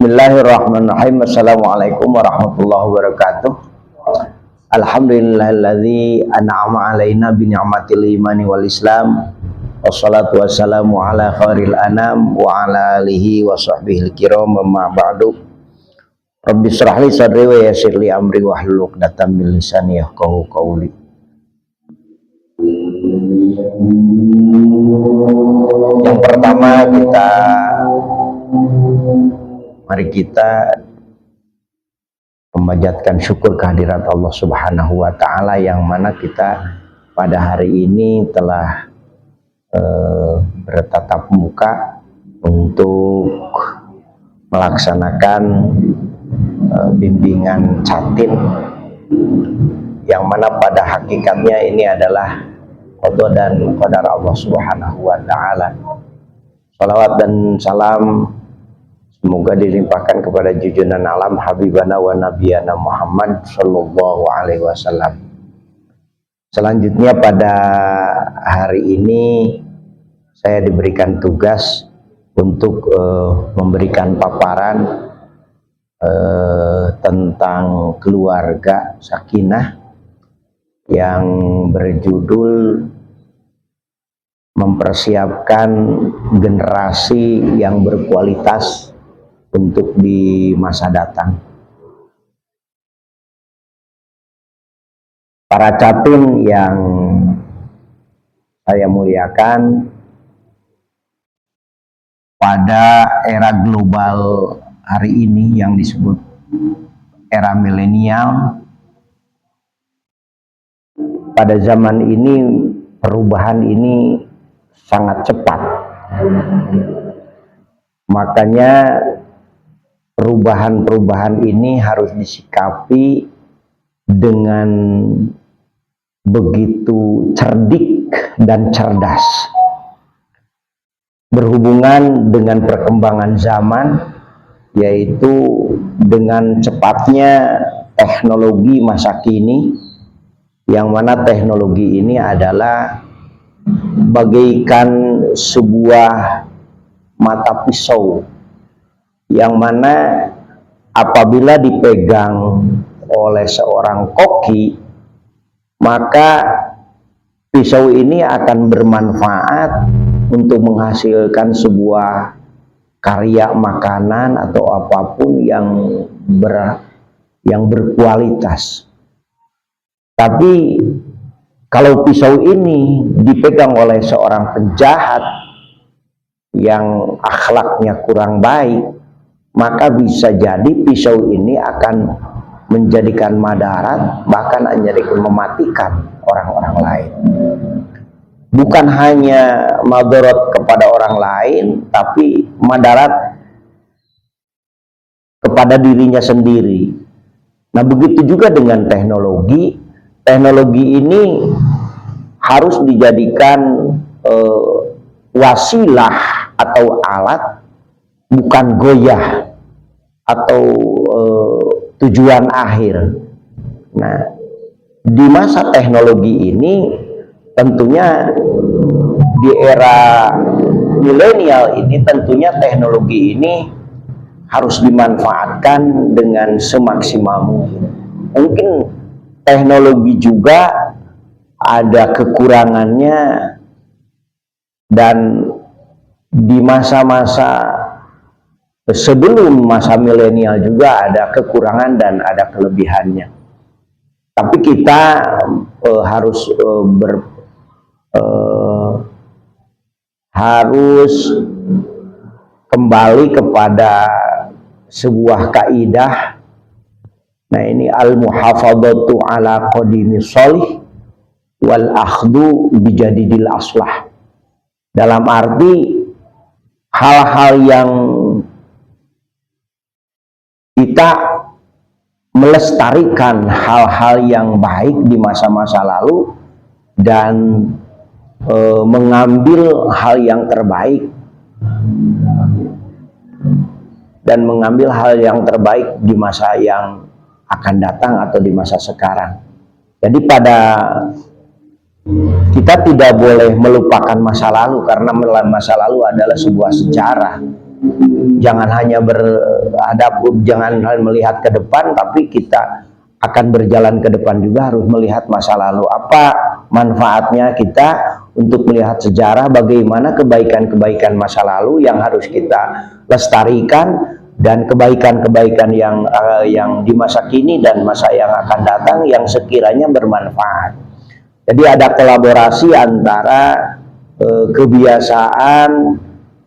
Bismillahirrahmanirrahim. Assalamualaikum warahmatullahi wabarakatuh. Alhamdulillahilladzi an'ama alaina bi ni'matil imani wal islam. Wassalatu wassalamu ala khairil anam wa ala alihi wa sahbihi kiram, amma ba'du. Rabbi shrah li sadri wa yassir li amri wahlul 'uqdatam min lisani yafqahu qawli. Yang pertama mari kita memanjatkan syukur kehadirat Allah Subhanahu wa Ta'ala, yang mana kita pada hari ini telah bertatap muka untuk melaksanakan bimbingan catin, yang mana pada hakikatnya ini adalah qada dan qadar Allah Subhanahu wa Ta'ala. Salawat dan salam semoga dilimpahkan kepada junjungan alam habibana wa nabiyana Muhammad sallallahu alaihi wasallam. Selanjutnya pada hari ini saya diberikan tugas untuk memberikan paparan tentang keluarga sakinah yang berjudul mempersiapkan generasi yang berkualitas untuk di masa datang. Para catin yang saya muliakan, pada era global hari ini yang disebut era milenial, pada zaman ini perubahan ini sangat cepat. Makanya perubahan-perubahan ini harus disikapi dengan begitu cerdik dan cerdas. Berhubungan dengan perkembangan zaman, yaitu dengan cepatnya teknologi masa kini, yang mana teknologi ini adalah bagaikan sebuah mata pisau, yang mana apabila dipegang oleh seorang koki, maka pisau ini akan bermanfaat untuk menghasilkan sebuah karya makanan atau apapun yang berkualitas. Tapi kalau pisau ini dipegang oleh seorang penjahat yang akhlaknya kurang baik, maka bisa jadi pisau ini akan menjadikan madarat, bahkan menjadikan mematikan orang-orang lain. Bukan hanya madarat kepada orang lain, tapi madarat kepada dirinya sendiri. Nah, begitu juga dengan teknologi. Teknologi ini harus dijadikan wasilah atau alat, bukan goyah atau tujuan akhir. Nah, di masa teknologi ini tentunya di era milenial ini, tentunya teknologi ini harus dimanfaatkan dengan semaksimal mungkin. Mungkin teknologi juga ada kekurangannya, dan di masa-masa sebelum masa milenial juga ada kekurangan dan ada kelebihannya. Tapi kita harus kembali kepada sebuah kaidah. Nah, ini al-muhafadzatu ala qadimis sholih wal akhdu bijadidil aslah. Dalam arti hal-hal yang kita melestarikan hal-hal yang baik di masa-masa lalu, dan mengambil hal yang terbaik, dan mengambil hal yang terbaik di masa yang akan datang atau di masa sekarang. Jadi kita tidak boleh melupakan masa lalu, karena masa lalu adalah sebuah sejarah. jangan hanya beradab, jangan hanya melihat ke depan, tapi kita akan berjalan ke depan juga harus melihat masa lalu. Apa manfaatnya kita untuk melihat sejarah, bagaimana kebaikan-kebaikan masa lalu yang harus kita lestarikan, dan kebaikan-kebaikan yang di masa kini dan masa yang akan datang yang sekiranya bermanfaat. Jadi ada kolaborasi antara kebiasaan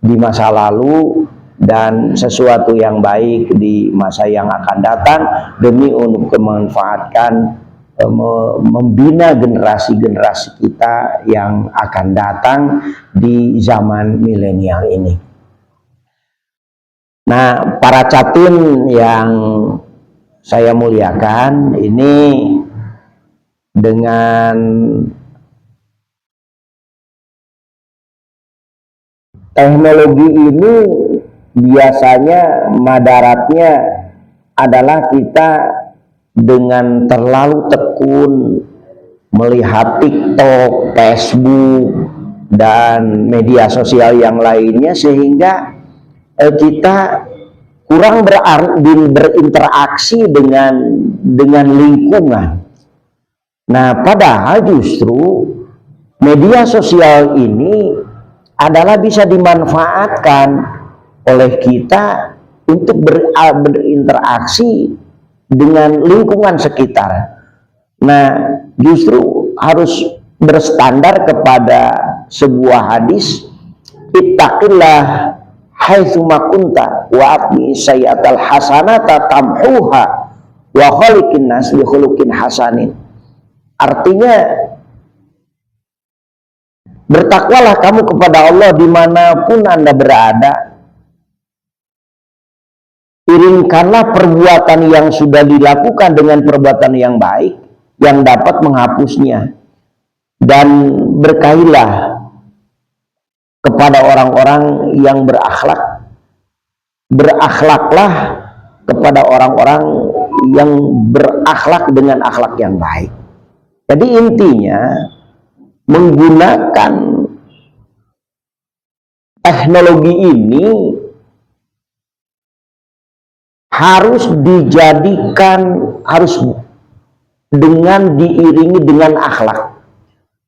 di masa lalu dan sesuatu yang baik di masa yang akan datang demi untuk memanfaatkan, membina generasi-generasi kita yang akan datang di zaman milenial ini. Nah, para catin yang saya muliakan, ini dengan teknologi ini biasanya madaratnya adalah kita dengan terlalu tekun melihat TikTok, Facebook, dan media sosial yang lainnya, sehingga kita kurang berinteraksi dengan lingkungan. Nah, padahal justru media sosial ini adalah bisa dimanfaatkan oleh kita untuk berinteraksi dengan lingkungan sekitar. Nah, justru harus berstandar kepada sebuah hadis, ittaqillah haitsu ma kunta wa atbi sayyatal hasanata tamhuha wa khaliqin nas bi khuluqin hasanin. Artinya, bertakwalah kamu kepada Allah dimanapun Anda berada, iringkanlah perbuatan yang sudah dilakukan dengan perbuatan yang baik yang dapat menghapusnya, dan berkailah kepada orang-orang yang berakhlak, berakhlaklah kepada orang-orang yang berakhlak dengan akhlak yang baik. Jadi intinya, menggunakan teknologi ini harus dijadikan, harus dengan diiringi dengan akhlak.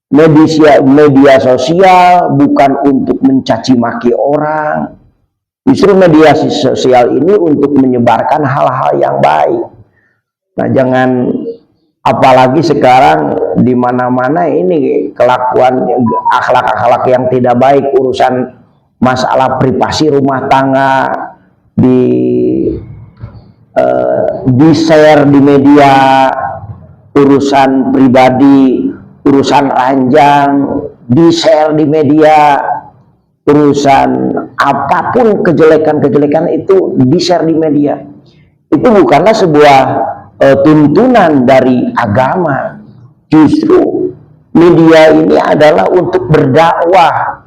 Media sosial bukan untuk mencaci maki orang, justru media sosial ini untuk menyebarkan hal-hal yang baik. Nah, jangan, apalagi sekarang di mana-mana ini kelakuan akhlak-akhlak yang tidak baik, urusan masalah privasi rumah tangga di share di media, urusan pribadi, urusan ranjang di share di media, urusan apapun kejelekan-kejelekan itu di share di media. Itu bukanlah sebuah tuntunan dari agama. Justru media ini adalah untuk berdakwah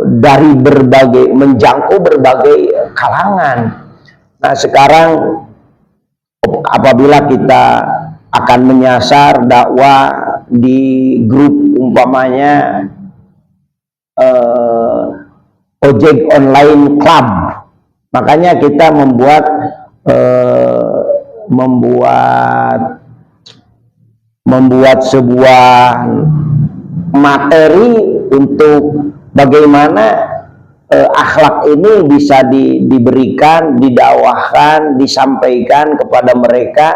dari berbagai, menjangkau berbagai kalangan. Nah, sekarang apabila kita akan menyasar dakwah di grup, umpamanya ojek online club, makanya kita membuat sebuah materi untuk bagaimana akhlak ini bisa diberikan, didakwahkan, disampaikan kepada mereka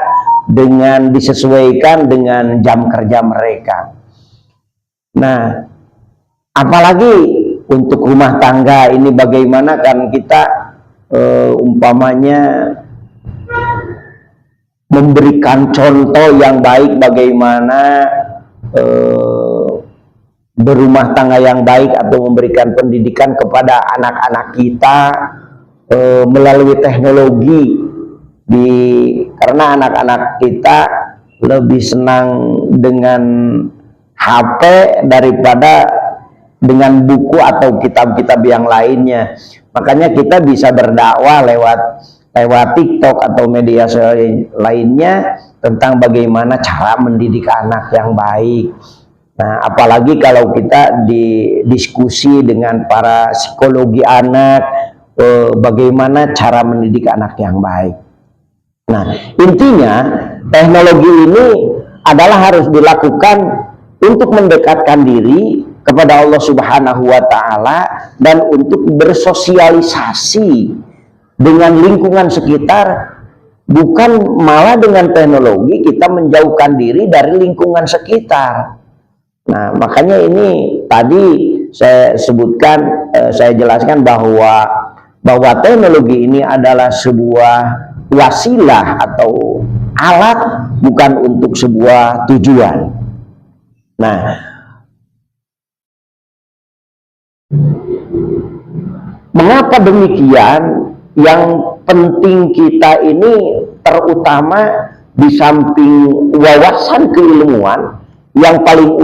dengan disesuaikan dengan jam kerja mereka. Nah, apalagi untuk rumah tangga ini, bagaimana kan kita umpamanya memberikan contoh yang baik, bagaimana berumah tangga yang baik atau memberikan pendidikan kepada anak-anak kita melalui teknologi. Karena anak-anak kita lebih senang dengan HP daripada dengan buku atau kitab-kitab yang lainnya. Makanya kita bisa berdakwah lewat TikTok atau media sosial lainnya tentang bagaimana cara mendidik anak yang baik. Nah, apalagi kalau kita diskusi dengan para psikologi anak, bagaimana cara mendidik anak yang baik. Nah, intinya teknologi ini adalah harus dilakukan untuk mendekatkan diri kepada Allah Subhanahu wa Ta'ala dan untuk bersosialisasi dengan lingkungan sekitar, bukan malah dengan teknologi kita menjauhkan diri dari lingkungan sekitar. Nah, makanya ini tadi saya sebutkan, saya jelaskan bahwa teknologi ini adalah sebuah wasilah atau alat, bukan untuk sebuah tujuan. Nah, mengapa demikian? Yang penting kita ini terutama di samping wawasan keilmuan, yang paling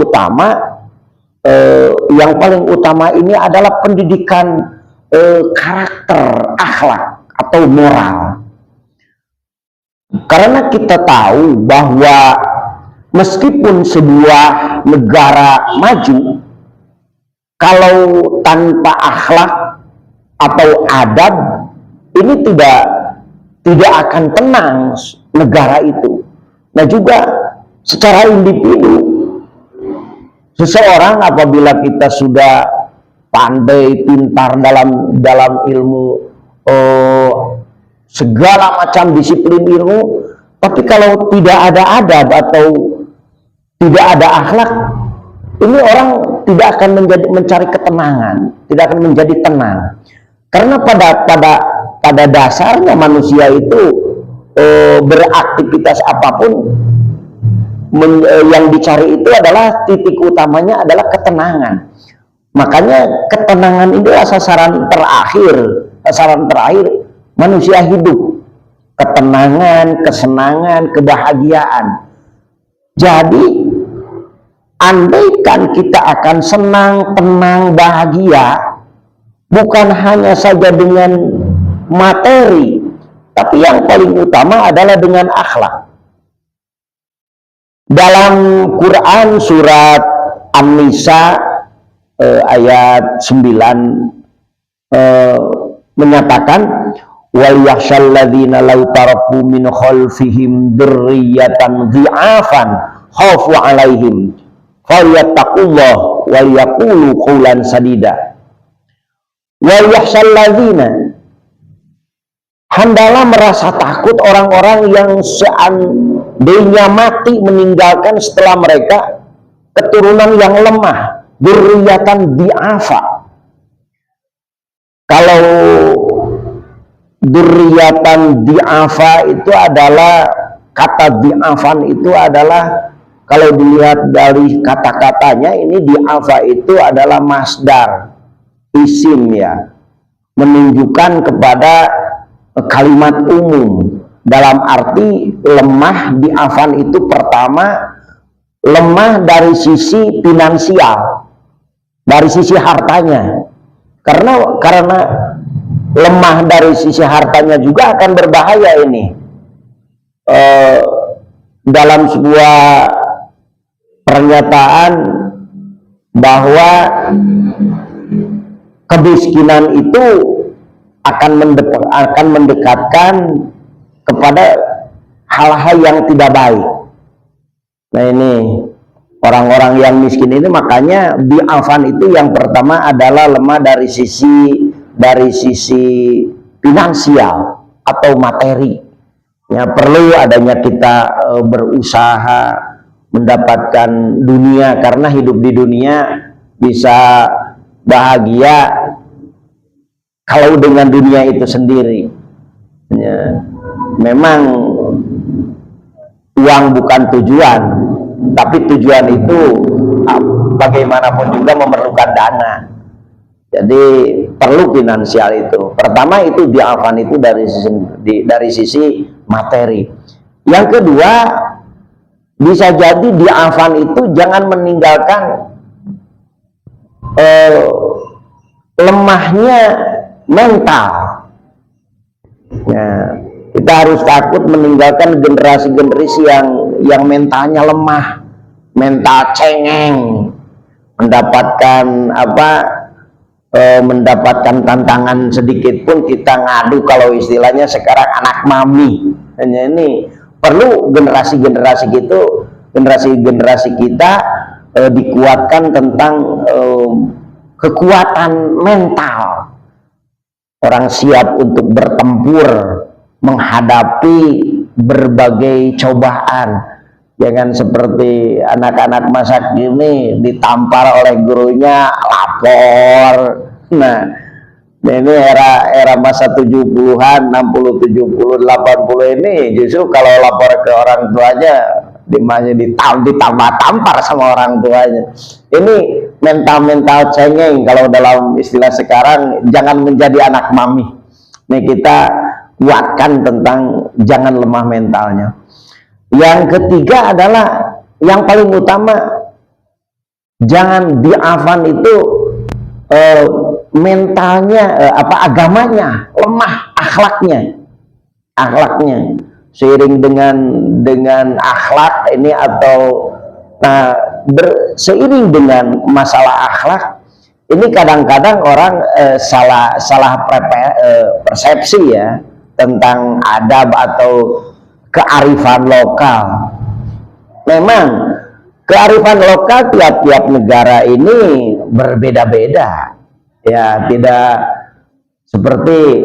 utama ini adalah pendidikan karakter, akhlak atau moral. Karena kita tahu bahwa meskipun sebuah negara maju, kalau tanpa akhlak atau adab, ini tidak akan tenang negara itu. Nah, juga secara individu, seseorang apabila kita sudah pandai, pintar dalam ilmu, segala macam disiplin ilmu, tapi kalau tidak ada adab atau tidak ada akhlak, ini orang tidak akan mencari ketenangan, tidak akan menjadi tenang. Karena pada dasarnya manusia itu beraktivitas apapun, yang dicari itu adalah titik utamanya adalah ketenangan. Makanya ketenangan itu adalah sasaran terakhir manusia hidup. Ketenangan, kesenangan, kebahagiaan. Jadi andaikan kita akan senang, tenang, bahagia, bukan hanya saja dengan materi, tapi yang paling utama adalah dengan akhlak. Dalam Quran surat An-Nisa ayat 9 menyatakan, wal yakhshal ladzina law taraku min khalfihim dzurriyyatan dhi'afan khafu 'alaihim falyattaqullah wal yaqulu qawlan sadida. Wal yakhshal ladzina, hendalah merasa takut orang-orang yang seandainya mati meninggalkan setelah mereka keturunan yang lemah, dzurriyyatan dhi'afa. Kalau dzurriyyatan dhi'afa itu adalah, kata dhi'afan itu adalah, kalau dilihat dari kata-katanya, ini dhi'afa itu adalah masdar, isim ya, menunjukkan kepada kalimat umum, dalam arti lemah. Dhi'afan itu pertama lemah dari sisi finansial, dari sisi hartanya. Karena lemah dari sisi hartanya juga akan berbahaya ini. Dalam sebuah pernyataan bahwa kemiskinan itu akan mendekatkan kepada hal-hal yang tidak baik. Nah, ini orang-orang yang miskin ini, makanya dhi'afan itu yang pertama adalah lemah dari sisi finansial atau materi. Ya, perlu adanya kita berusaha mendapatkan dunia, karena hidup di dunia bisa bahagia kalau dengan dunia itu sendiri. Ya, memang uang bukan tujuan, tapi tujuan itu bagaimanapun juga memerlukan dana. Jadi perlu finansial itu. Pertama itu dhi'afan itu dari sisi materi. Yang kedua, bisa jadi dhi'afan itu jangan meninggalkan lemahnya mental. Nah, kita harus takut meninggalkan generasi-generasi yang mentalnya lemah, mental cengeng, mendapatkan apa, mendapatkan tantangan sedikit pun kita ngadu, kalau istilahnya sekarang anak mami. Hanya ini perlu generasi-generasi gitu, generasi-generasi kita dikuatkan tentang kekuatan mental. Orang siap untuk bertempur menghadapi berbagai cobaan. Jangan seperti anak-anak masa kini ditampar oleh gurunya lapor. Nah, ini era masa 70-an, 60, 70, 80 ini justru kalau lapor ke orang tuanya ditambah tampar sama orang tuanya. Ini mental cengeng kalau dalam istilah sekarang, jangan menjadi anak mami. Ini kita kuatkan tentang jangan lemah mentalnya. Yang ketiga adalah yang paling utama, jangan diafan itu mentalnya agamanya lemah, akhlaknya seiring dengan akhlak ini atau seiring dengan masalah akhlak ini kadang-kadang orang salah persepsi ya tentang adab atau kearifan lokal. Memang kearifan lokal tiap-tiap negara ini berbeda-beda ya, tidak seperti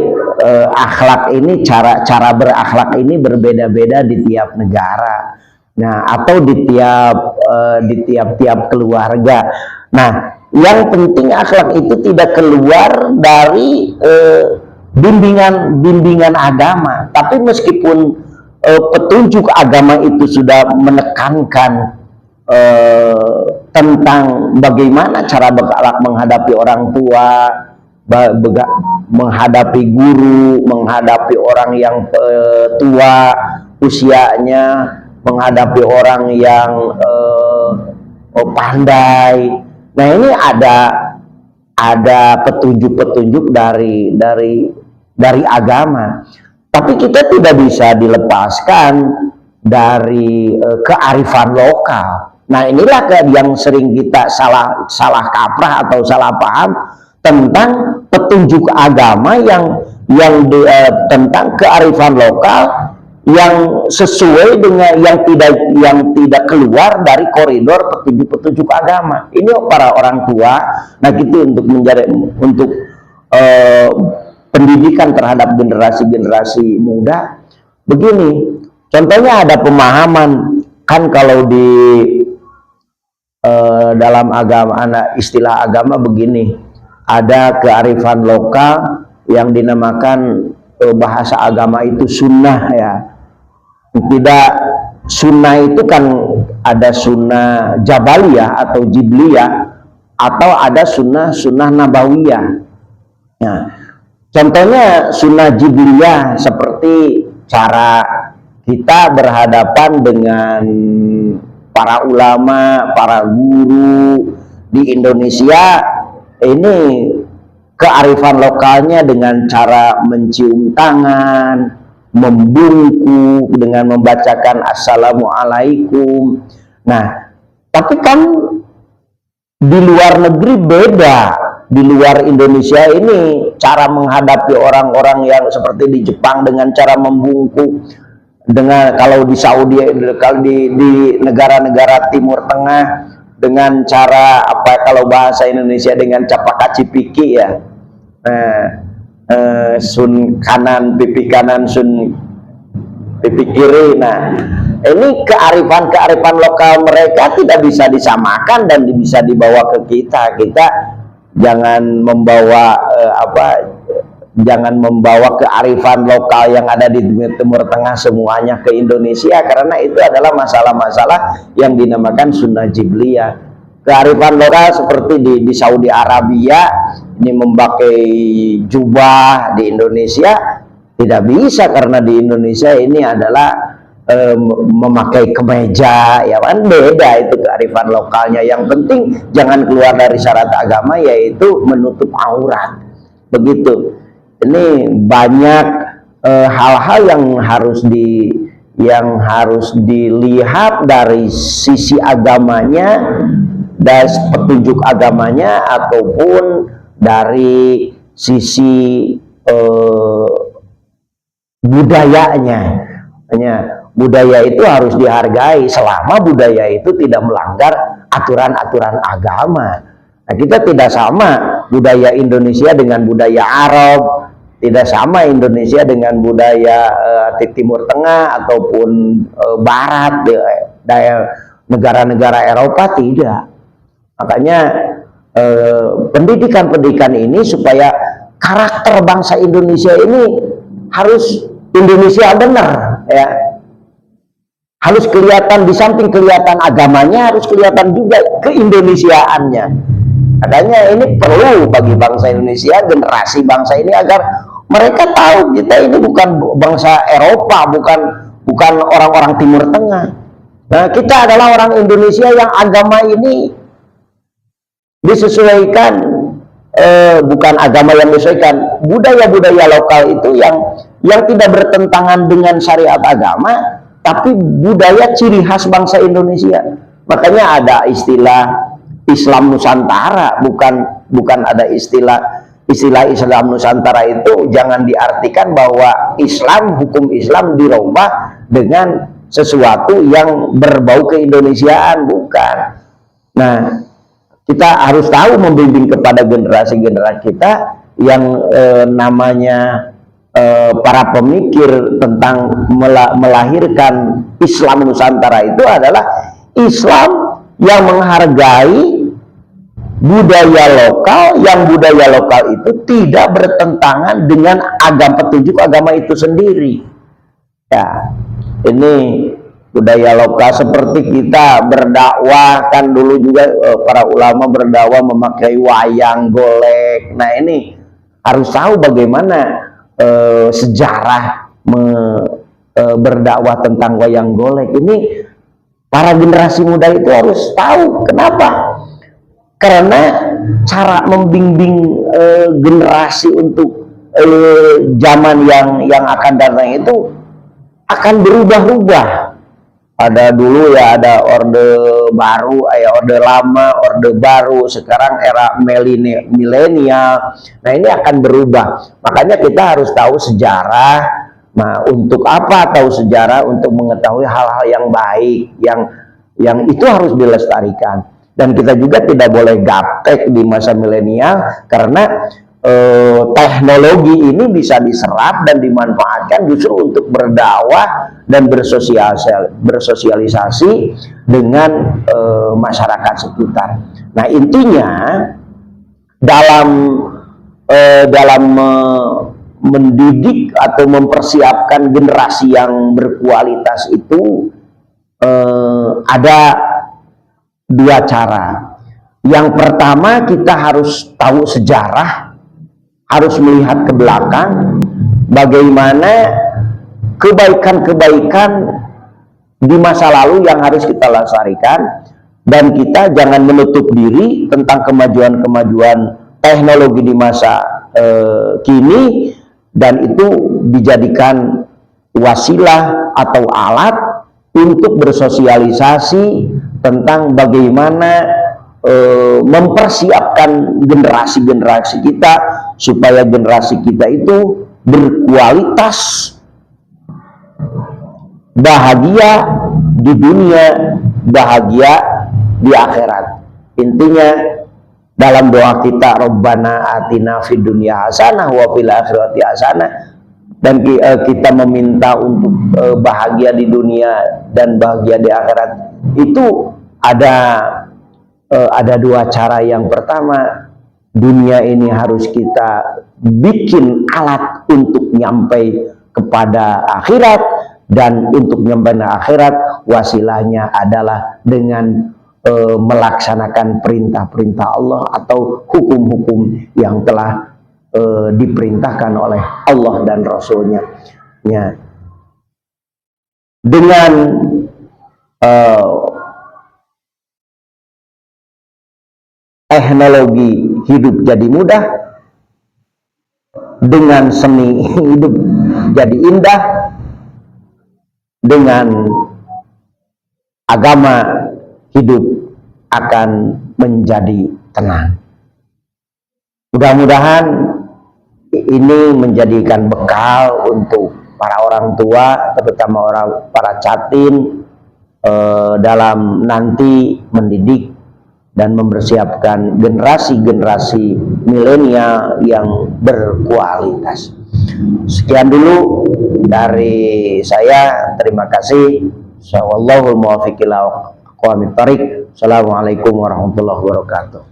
akhlak ini, cara berakhlak ini berbeda-beda di tiap negara. Nah, atau di tiap-tiap keluarga. Nah, yang penting akhlak itu tidak keluar dari bimbingan agama. Tapi meskipun petunjuk agama itu sudah menekankan tentang bagaimana cara berakhlak menghadapi orang tua, menghadapi guru, menghadapi orang yang tua usianya, menghadapi orang yang pandai. Nah, ini ada petunjuk-petunjuk dari agama. Tapi kita tidak bisa dilepaskan dari kearifan lokal. Nah, inilah yang sering kita salah kaprah atau salah paham tentang petunjuk agama yang tentang kearifan lokal yang sesuai dengan yang tidak keluar dari koridor petunjuk agama. Ini para orang tua. Nah, gitu untuk pendidikan terhadap generasi muda. Begini, contohnya ada pemahaman kan kalau di dalam agama, istilah agama begini, ada kearifan lokal yang dinamakan bahasa agama itu sunnah ya. Tidak, sunnah itu kan ada sunnah jabaliyah atau jibliyah, atau ada sunnah nabawiyah. Nah, contohnya sunnah jibliyah seperti cara kita berhadapan dengan para ulama, para guru di Indonesia. Ini kearifan lokalnya dengan cara mencium tangan, membungkuk, dengan membacakan assalamualaikum. Nah, tapi kan di luar negeri beda. Di luar Indonesia ini cara menghadapi orang-orang yang seperti di Jepang dengan cara membungkuk, dengan kalau di Saudi, kalau di negara-negara Timur Tengah dengan cara apa, kalau bahasa Indonesia dengan capakaci piki ya, sun kanan pipi kanan, sun pipi kiri. Nah, ini kearifan lokal mereka tidak bisa disamakan dan bisa dibawa ke kita. Kita jangan membawa jangan membawa kearifan lokal yang ada di Timur Tengah semuanya ke Indonesia, karena itu adalah masalah-masalah yang dinamakan sunnah jibliyah. Kearifan lokal seperti di Saudi Arabia ini memakai jubah, di Indonesia tidak bisa, karena di Indonesia ini adalah memakai kemeja, ya kan, beda itu kearifan lokalnya. Yang penting jangan keluar dari syarat agama, yaitu menutup aurat. Begitu. Ini banyak hal-hal yang harus yang harus dilihat dari sisi agamanya, dari petunjuk agamanya, ataupun dari sisi budayanya. Hanya budaya itu harus dihargai selama budaya itu tidak melanggar aturan-aturan agama. Nah, kita tidak sama budaya Indonesia dengan budaya Arab, tidak sama Indonesia dengan budaya Timur Tengah ataupun Barat, negara-negara Eropa, tidak. Makanya pendidikan-pendidikan ini supaya karakter bangsa Indonesia ini harus Indonesia benar, ya. Harus kelihatan, di samping kelihatan agamanya, harus kelihatan juga keindonesiaannya. Makanya ini perlu bagi bangsa Indonesia, generasi bangsa ini, agar mereka tahu kita ini bukan bangsa Eropa, bukan orang-orang Timur Tengah. Nah, kita adalah orang Indonesia yang agama ini disesuaikan, bukan agama yang disesuaikan, budaya-budaya lokal itu yang tidak bertentangan dengan syariat agama, tapi budaya ciri khas bangsa Indonesia. Makanya ada istilah Islam Nusantara, bukan ada istilah Islam Nusantara itu jangan diartikan bahwa hukum Islam dirubah dengan sesuatu yang berbau keindonesiaan, bukan. Nah, kita harus tahu membimbing kepada generasi-generasi kita yang namanya para pemikir tentang melahirkan Islam Nusantara itu adalah Islam yang menghargai budaya lokal, yang budaya lokal itu tidak bertentangan dengan petunjuk agama itu sendiri. Ya, ini budaya lokal seperti kita berdakwah, kan dulu juga para ulama berdakwah memakai wayang golek. Nah, ini harus tahu bagaimana sejarah berdakwah tentang wayang golek. Ini para generasi muda itu harus tahu. Kenapa? Karena cara membimbing generasi untuk zaman yang akan datang itu akan berubah-ubah. Ada dulu ya, ada orde baru, orde lama, orde baru, sekarang era milenial. Nah, ini akan berubah. Makanya kita harus tahu sejarah. Nah, untuk apa tahu sejarah? Untuk mengetahui hal-hal yang baik, yang itu harus dilestarikan. Dan kita juga tidak boleh gaptek di masa milenial, karena teknologi ini bisa diserap dan dimanfaatkan justru untuk berdakwah dan bersosialisasi dengan masyarakat sekitar. Nah, intinya dalam mendidik atau mempersiapkan generasi yang berkualitas itu ada dua cara. Yang pertama, kita harus tahu sejarah, harus melihat ke belakang bagaimana kebaikan-kebaikan di masa lalu yang harus kita lestarikan, dan kita jangan menutup diri tentang kemajuan-kemajuan teknologi di masa kini, dan itu dijadikan wasilah atau alat untuk bersosialisasi tentang bagaimana mempersiapkan generasi-generasi kita supaya generasi kita itu berkualitas, bahagia di dunia, bahagia di akhirat. Intinya dalam doa kita, Rabbana atina fid dunya hasanah wa fil akhirati hasanah, dan kita meminta untuk bahagia di dunia dan bahagia di akhirat. Itu ada dua cara. Yang pertama, dunia ini harus kita bikin alat untuk nyampai kepada akhirat, dan untuk nyampai ke akhirat wasilahnya adalah dengan melaksanakan perintah-perintah Allah atau hukum-hukum yang telah diperintahkan oleh Allah dan Rasulnya. Ya. Dengan teknologi hidup jadi mudah, dengan seni hidup jadi indah, dengan agama hidup akan menjadi tenang. Mudah-mudahan ini menjadikan bekal untuk para orang tua, terutama para catin, dalam nanti mendidik dan mempersiapkan generasi-generasi milenial yang berkualitas. Sekian dulu dari saya, terima kasih. Wallahul muwaffiq ila aqwamit thoriq. Assalamualaikum warahmatullahi wabarakatuh.